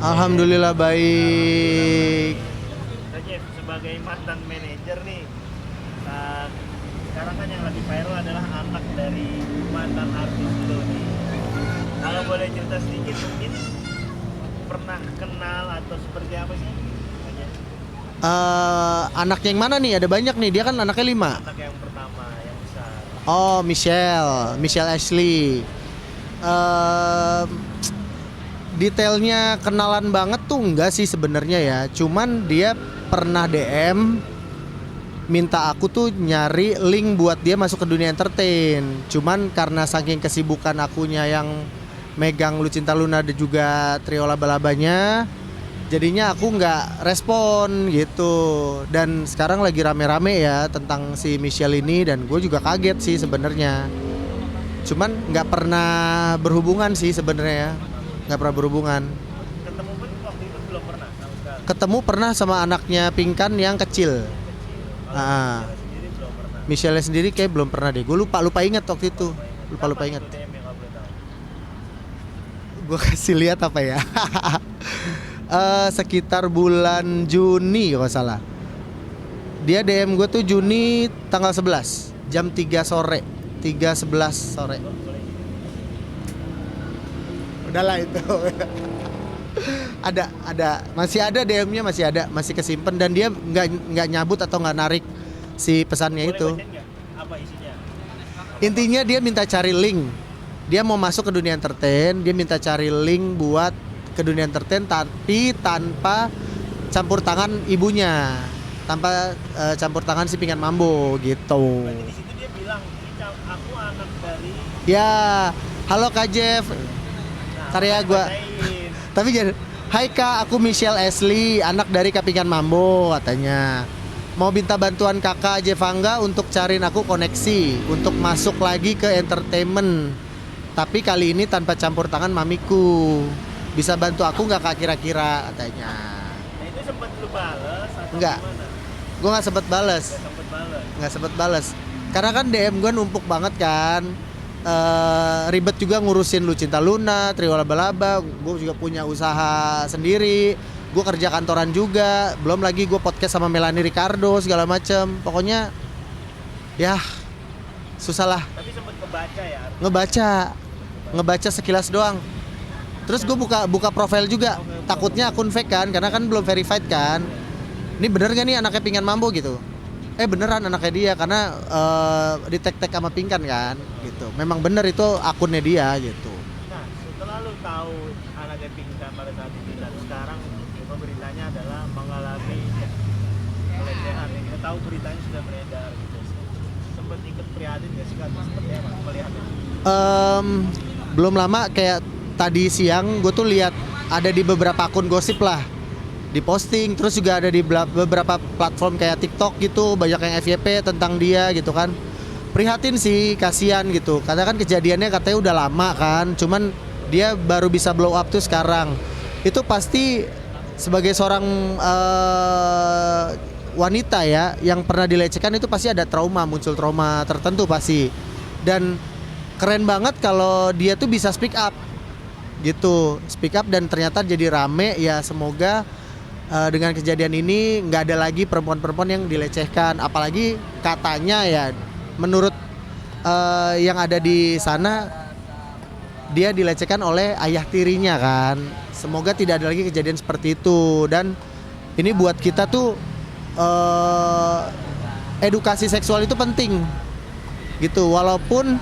Alhamdulillah baik. Nah, Jeff, sebagai mantan manajer nih, nah, sekarang kan yang lagi viral adalah anak dari mantan artis lo nih. Kalau boleh cerita sedikit mungkin pernah kenal atau seperti apa sih? Aja. Anak yang mana nih? Ada banyak nih. Dia kan anaknya 5. Anak yang pertama, yang besar. Oh, Michelle Ashley. Eh, Detailnya kenalan banget tuh enggak sih sebenarnya ya. Cuman dia pernah DM minta aku tuh nyari link buat dia masuk ke dunia entertain. Cuman karena saking kesibukan akunya yang megang Lucinta Luna dan juga trio laba-labanya, jadinya aku nggak respon gitu. Dan sekarang lagi rame-rame ya tentang si Michelle ini, dan gue juga kaget sih sebenarnya. Cuman nggak pernah berhubungan sih sebenarnya ya. Nggak pernah berhubungan. Ketemu pun waktu itu belum pernah sama sekali. Ketemu pernah sama anaknya Pinkan yang kecil. Kalau Ah, Michelle sendiri belum pernah. Michelle sendiri kayak belum pernah deh. Gue lupa ingat waktu itu. Lupa Kapan ingat. itu DM yang nggak boleh tahu? Gue kasih lihat apa ya? Sekitar bulan Juni kalau nggak salah. Dia DM gue tuh Juni tanggal 11 jam 3 sore. 3:11 sore. Udahlah itu. ada masih ada DM-nya, masih kesimpan, dan dia nggak nyabut atau nggak narik si pesannya Boleh itu. bacain nggak? Apa isinya? Intinya dia minta cari link. Dia mau masuk ke dunia entertain, dia minta cari link buat ke dunia entertain tapi tanpa campur tangan ibunya. Tanpa campur tangan si Pinkan Mambo gitu. Berarti di situ dia bilang, ini aku anak dari. Ya, halo Kak Jeff. Nah, Karya apa gua. dibacain? Tapi jangan, hai Kak, aku Michelle Ashley, anak dari Kak Pinkan Mambo katanya. Mau minta bantuan Kakak Jeff Angga untuk cariin aku koneksi untuk masuk lagi ke entertainment. Tapi kali ini tanpa campur tangan mamiku. Bisa bantu aku nggak Kak kira-kira katanya. Nah, itu sempat lu bales atau Enggak. gimana? Gue nggak sempet bales. Gak sempet bales. Nggak sempet bales karena kan DM gue numpuk banget kan. Ribet juga ngurusin Lucinta Luna, Trio Laba-Laba. Gue juga punya usaha sendiri, gue kerja kantoran juga, belum lagi gue podcast sama Melanie Ricardo segala macem. Pokoknya ya susah lah. Tapi sempat kebaca ya. Ngebaca sekilas doang. Terus gue buka profil juga, takutnya akun fake kan, karena kan belum verified kan. Ini bener gak nih anaknya Pinkan Mambo gitu? Beneran anaknya dia, karena di tag sama Pinkan kan gitu. Memang bener itu akunnya dia gitu. Nah, setelah lu tahu anaknya Pinkan pada saat itu dan sekarang beritanya adalah mengalami pelecehan. Kita tahu beritanya sudah beredar gitu. Sempat ikut prihatin gak sih, atau seperti apa melihatnya? Belum lama kayak tadi siang gue tuh lihat ada di beberapa akun gosip lah diposting, terus juga ada di beberapa platform kayak TikTok gitu, banyak yang FYP tentang dia gitu kan. Prihatin sih, kasihan gitu, karena kan kejadiannya katanya udah lama kan, cuman dia baru bisa blow up tuh sekarang. Itu pasti sebagai seorang wanita ya yang pernah dilecehkan, itu pasti ada trauma, muncul trauma tertentu pasti. Dan keren banget kalau dia tuh bisa speak up gitu, speak up dan ternyata jadi rame ya. Semoga dengan kejadian ini nggak ada lagi perempuan-perempuan yang dilecehkan. Apalagi katanya ya, menurut yang ada di sana, dia dilecehkan oleh ayah tirinya kan. Semoga tidak ada lagi kejadian seperti itu. Dan ini buat kita tuh edukasi seksual itu penting gitu. Walaupun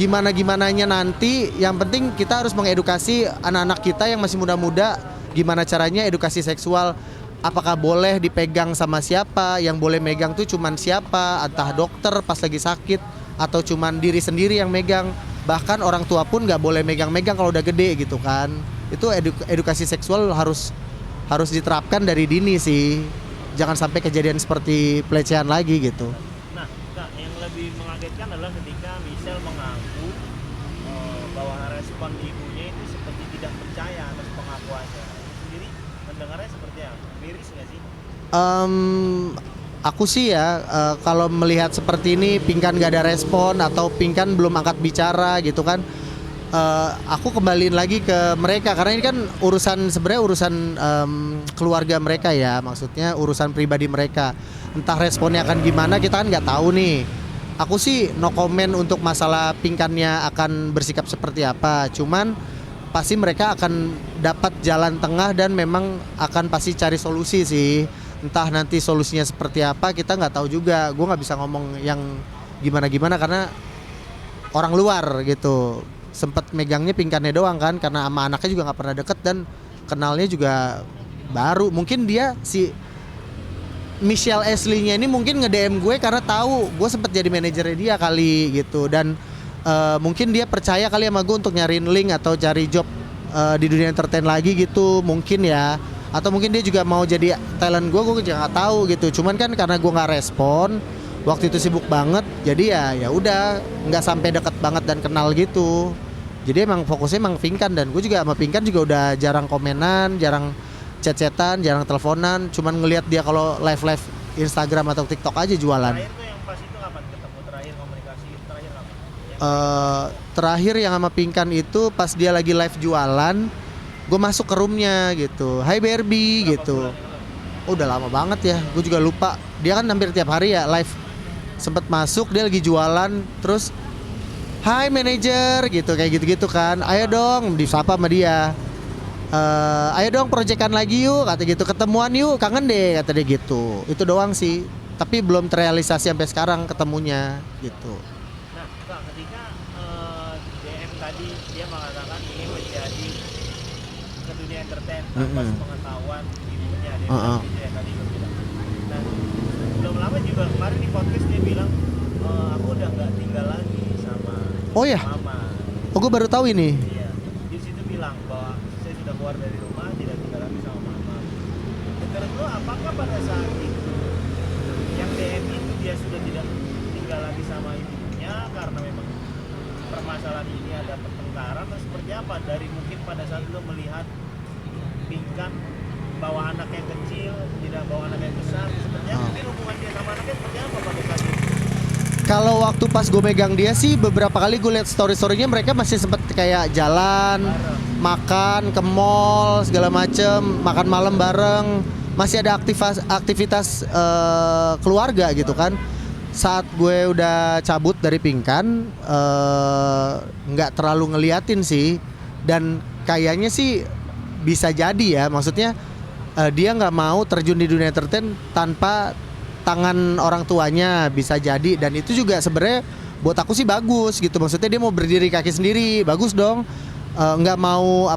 gimana-gimananya nanti, yang penting kita harus mengedukasi anak-anak kita yang masih muda-muda gimana caranya edukasi seksual. Apakah boleh dipegang sama siapa, yang boleh megang tuh cuman siapa, entah dokter pas lagi sakit atau cuman diri sendiri yang megang. Bahkan orang tua pun nggak boleh megang-megang kalau udah gede gitu kan. Itu edukasi seksual harus diterapkan dari dini sih. Jangan sampai kejadian seperti pelecehan lagi gitu. Nah, yang lebih mengagetkan adalah ketika Michelle mengaku bahwa respon ibunya itu seperti tidak percaya atas pengakuannya. Sendiri mendengarnya seperti apa? Miris nggak sih? Aku sih ya, kalau melihat seperti ini, Pinkan gak ada respon atau Pinkan belum angkat bicara gitu kan, aku kembaliin lagi ke mereka karena ini kan sebenarnya urusan keluarga mereka ya, maksudnya urusan pribadi mereka. Entah responnya akan gimana kita kan nggak tahu nih. Aku sih no comment untuk masalah pingkannya akan bersikap seperti apa. Cuman pasti mereka akan dapat jalan tengah dan memang akan pasti cari solusi sih. Entah nanti solusinya seperti apa kita nggak tahu juga. Gue nggak bisa ngomong yang gimana-gimana karena orang luar gitu. Sempet megangnya pingkannya doang kan karena sama anaknya juga nggak pernah deket dan kenalnya juga baru. Mungkin dia si Michelle Ashley-nya ini mungkin nge-DM gue karena tahu gue sempet jadi manajernya dia kali gitu dan mungkin dia percaya kali sama gue untuk nyariin link atau cari job di dunia entertain lagi gitu mungkin ya, atau mungkin dia juga mau jadi talent gue juga nggak tahu gitu. Cuman kan karena gue nggak respon waktu itu sibuk banget jadi ya udah nggak sampai deket banget dan kenal gitu. Jadi emang fokusnya emang Pinkan dan gue juga sama Pinkan juga udah jarang komenan, jarang chat-chatan, jarang teleponan. Cuman ngelihat dia kalau live Instagram atau TikTok aja jualan. Terakhir tuh yang pas itu kapan ketemu terakhir komunikasi terakhir kapan? Terakhir yang sama Pinkan itu pas dia lagi live jualan, gue masuk ke roomnya gitu. Hai Barbie gitu. Oh, udah lama banget ya, gue juga lupa. Dia kan hampir tiap hari ya live. Sempet masuk dia lagi jualan terus hai manajer gitu kayak gitu-gitu kan. Ayo dong disapa sama dia. Ayo dong proyekan lagi yuk kata gitu, ketemuan yuk kangen deh kata dia gitu. Itu doang sih. Tapi belum terrealisasi sampai sekarang ketemunya gitu. Nah, Kak, ketika DM tadi dia mengatakan ingin menjadi ke dunia entertain tanpa sepengetahuan ibunya dia bilang gitu ya tadi gue bilang. Nah, belum lama juga kemarin di podcast dia bilang aku udah nggak tinggal lagi sama mama. Oh, gue baru tahu ini. Iya, di situ bilang bahwa saya sudah keluar dari rumah, tidak tinggal lagi sama mama. Menurut lo apakah pada saat itu yang DM itu dia sudah tidak tinggal lagi sama ibunya karena memang permasalahan ini ada pertengkaran atau seperti apa? Dari mungkin pada saat lo melihat Pinkan bawa anak yang kecil, tidak bawa anak yang besar, seperti apa? Mungkin hubungan dia sama anaknya seperti apa pada saat itu? Kalau waktu pas gue megang dia sih beberapa kali gue liat story-storynya mereka masih sempet kayak jalan, makan ke mall segala macem, makan malam bareng, masih ada aktivitas keluarga gitu kan. Saat gue udah cabut dari Pinkan, nggak terlalu ngeliatin sih, dan kayaknya sih bisa jadi ya, maksudnya dia nggak mau terjun di dunia entertain tanpa tangan orang tuanya, bisa jadi. Dan itu juga sebenarnya buat aku sih bagus gitu, maksudnya dia mau berdiri kaki sendiri, bagus dong. Nggak mau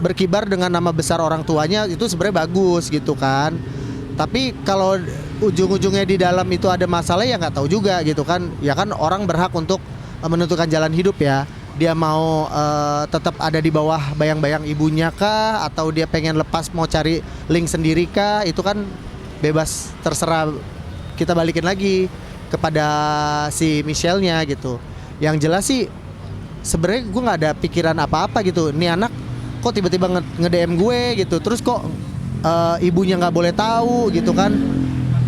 berkibar dengan nama besar orang tuanya, itu sebenarnya bagus gitu kan. Tapi kalau ujung-ujungnya di dalam itu ada masalah ya nggak tahu juga gitu kan. Ya kan orang berhak untuk menentukan jalan hidup ya. Dia mau tetap ada di bawah bayang-bayang ibunya kah, atau dia pengen lepas mau cari link sendiri kah, itu kan bebas, terserah. Kita balikin lagi kepada si Michelle-nya gitu. Yang jelas sih sebenarnya gue nggak ada pikiran apa-apa gitu. Nih anak kok tiba-tiba nge-DM gue gitu, terus kok ibunya nggak boleh tahu gitu kan.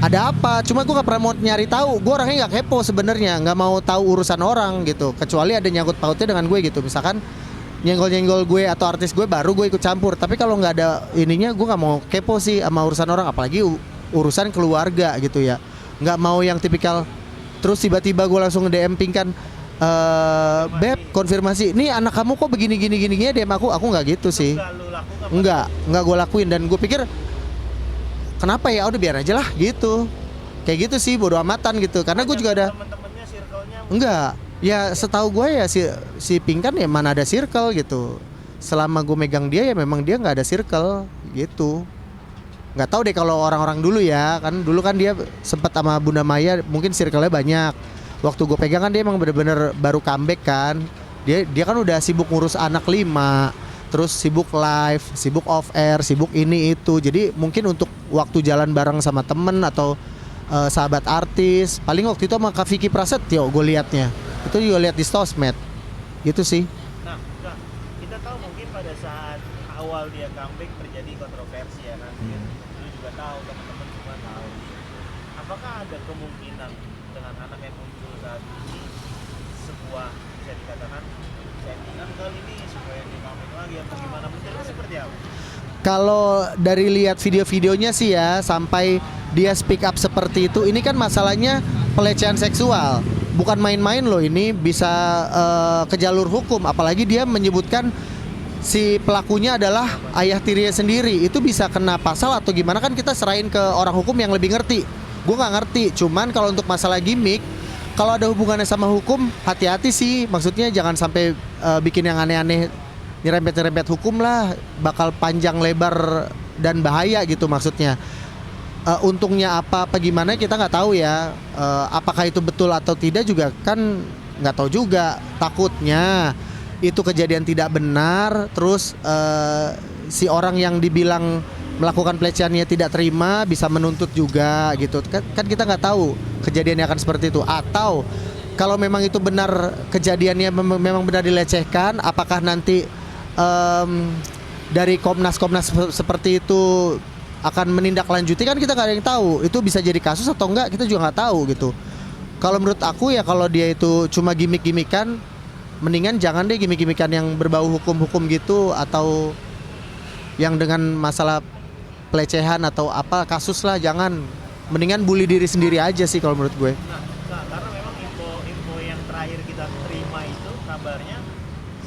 Ada apa? Cuma gue nggak pernah mau nyari tahu. Gue orangnya nggak kepo sebenarnya, nggak mau tahu urusan orang gitu. Kecuali ada nyangkut pautnya dengan gue gitu. Misalkan nyenggol-nyenggol gue atau artis gue, baru gue ikut campur. Tapi kalau nggak ada ininya, gue nggak mau kepo sih sama urusan orang, apalagi urusan keluarga gitu ya. Nggak mau yang tipikal terus tiba-tiba gue langsung nge-DM Pinkan, Beb konfirmasi, nih anak kamu kok begini gini DM aku nggak gitu sih. Nggak gue lakuin, dan gue pikir kenapa ya, udah biar aja lah gitu. Kayak gitu sih, bodo amatan gitu. Karena gue juga ada teman-temannya, circle-nya enggak. Ya setahu gue ya si Pinkan ya mana ada circle gitu. Selama gue megang dia ya memang dia nggak ada circle gitu. Nggak tahu deh kalau orang-orang dulu ya. Kan dulu kan dia sempat sama Bunda Maya, mungkin circle-nya banyak. Waktu gue pegang kan dia emang bener-bener baru comeback kan. Dia kan udah sibuk ngurus anak 5, terus sibuk live, sibuk off air, sibuk ini itu. Jadi mungkin untuk waktu jalan bareng sama temen atau sahabat artis, paling waktu itu sama Kak Vicky Prasetyo gue liatnya. Itu juga lihat di sosmed. Gitu sih. Nah, kita tahu mungkin pada saat awal dia comeback terjadi kontroversi ya kan. Lu juga tahu, teman-teman semua tahu. Apakah ada kemungkinan dengan anak yang muncul saat ini sebuah, bisa dikatakan, saya Kalau dari lihat video-videonya sih ya, sampai dia speak up seperti itu, ini kan masalahnya pelecehan seksual, bukan main-main loh. Ini bisa ke jalur hukum, apalagi dia menyebutkan si pelakunya adalah ayah tirinya sendiri. Itu bisa kena pasal atau gimana, kan kita serahin ke orang hukum yang lebih ngerti. Gue nggak ngerti, cuman kalau untuk masalah gimmick, kalau ada hubungannya sama hukum, hati-hati sih. Maksudnya jangan sampai bikin yang aneh-aneh, nyerempet-nyerempet hukum lah, bakal panjang lebar dan bahaya gitu maksudnya. Untungnya apa gimana kita nggak tahu ya. Apakah itu betul atau tidak juga kan nggak tahu juga. Takutnya itu kejadian tidak benar, terus si orang yang dibilang melakukan pelecehannya tidak terima, bisa menuntut juga gitu. Kan kita nggak tahu kejadiannya akan seperti itu. Atau kalau memang itu benar, kejadiannya memang benar dilecehkan, apakah nanti dari Komnas seperti itu akan menindaklanjuti, kan kita nggak ada yang tahu. Itu bisa jadi kasus atau enggak, kita juga nggak tahu gitu. Kalau menurut aku ya, kalau dia itu cuma gimmick-gimmickan, mendingan jangan deh gimmick-gimmickan yang berbau hukum-hukum gitu, atau yang dengan masalah pelecehan atau apa kasus lah, jangan. Mendingan bully diri sendiri aja sih kalau menurut gue. Nah, karena memang info yang terakhir kita terima itu kabarnya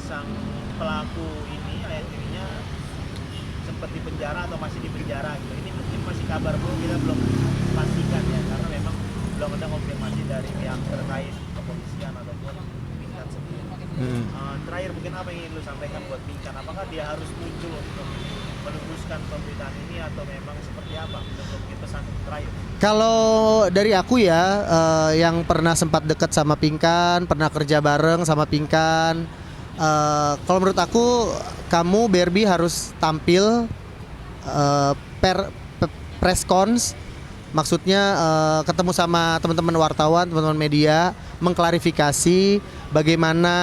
sang pelaku ini, ayah tirinya, sempat di penjara atau masih di penjara gitu. Ini mungkin masih kabar belum, kita belum pastikan ya, karena memang belum ada konfirmasi dari pihak terkait kepolisian ataupun Pinkan sendiri. Terakhir mungkin apa yang ingin lu sampaikan buat Pinkan? Apakah dia harus muncul untuk meluruskan pemberitaan ini atau memang seperti apa? Untuk pesan terakhir. Kalau dari aku ya, yang pernah sempat dekat sama Pinkan, pernah kerja bareng sama Pinkan, kalau menurut aku kamu Barbie harus tampil press cons, maksudnya ketemu sama teman-teman wartawan, teman-teman media, mengklarifikasi bagaimana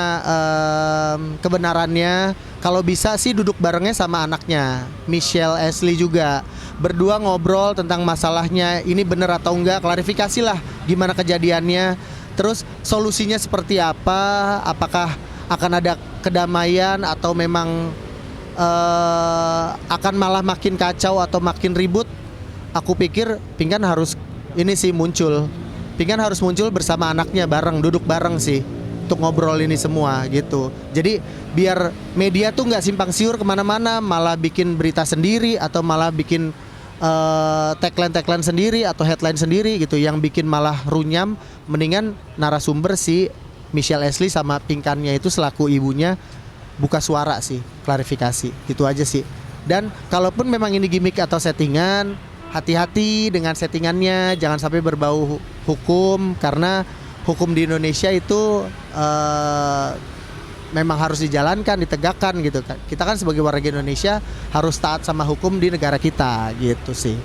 kebenarannya. Kalau bisa sih duduk barengnya sama anaknya, Michelle Ashley juga, berdua ngobrol tentang masalahnya, ini benar atau enggak, klarifikasi lah gimana kejadiannya, terus solusinya seperti apa, apakah akan ada kedamaian atau memang akan malah makin kacau atau makin ribut. Aku pikir Pinkan harus ini sih muncul. Pinkan harus muncul bersama anaknya bareng, duduk bareng sih untuk ngobrol ini semua gitu. Jadi biar media tuh nggak simpang siur kemana-mana, malah bikin berita sendiri atau malah bikin tagline sendiri atau headline sendiri gitu, yang bikin malah runyam. Mendingan narasumber si Michelle Ashley sama Pinkannya itu selaku ibunya buka suara sih, klarifikasi, gitu aja sih. Dan kalaupun memang ini gimmick atau settingan, hati-hati dengan settingannya, jangan sampai berbau hukum, karena hukum di Indonesia itu memang harus dijalankan, ditegakkan gitu kan. Kita kan sebagai warga Indonesia harus taat sama hukum di negara kita gitu sih.